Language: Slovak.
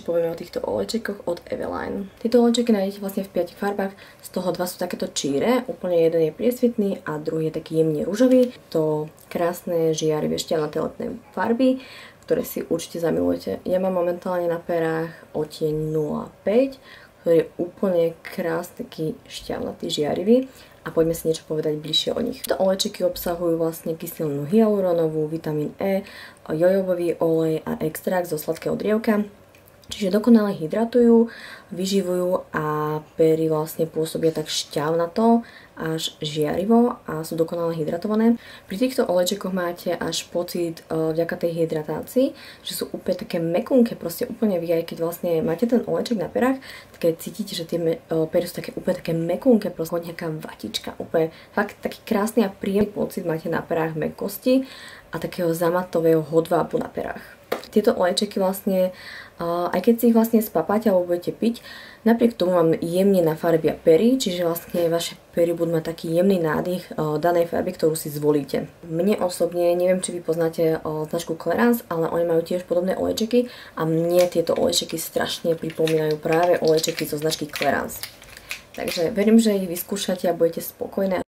niečo povieme o týchto olejčekoch od Eveline. Tieto olejčeky nájdete vlastne v 5 farbách, z toho 2 sú takéto číre, úplne jeden je priesvitný a druhý je taký jemne ružový. To krásne žiarivé šťavnaté letné farby, ktoré si určite zamilujete. Ja mám momentálne na perách Odtieň 05, ktorý je úplne krásny, taký šťavnatý, žiarivý. A poďme si niečo povedať bližšie o nich. Tieto olejčeky obsahujú vlastne kyselinu hyaluronovú, vitamín E, jojobový olej a extrakt zo sladkého drievka. Čiže dokonale hydratujú, vyživujú a pery vlastne pôsobia tak šťavnato až žiarivo a sú dokonale hydratované. Pri týchto olejčekoch máte až pocit vďaka tej hydratácii, že sú úplne také mekunké, proste úplne vy, aj keď vlastne máte ten olejček na perách, tak keď cítite, že tie pery sú také úplne také mekunké, proste nejaká vatička, úplne fakt taký krásny a príjemný pocit máte na perách mäkkosti a takého zamatového hodvábu na perách. Tieto olejčeky vlastne, aj keď si ich vlastne spapáte alebo budete piť, napriek tomu vám jemne nafarbia pery, čiže vlastne vaše pery budú mať taký jemný nádych danej farby, ktorú si zvolíte. Mne osobne, neviem, či vy poznáte značku Clarins, ale oni majú tiež podobné olejčeky a mne tieto olejčeky strašne pripomínajú práve olejčeky zo značky Clarins. Takže verím, že ich vyskúšate a budete spokojné.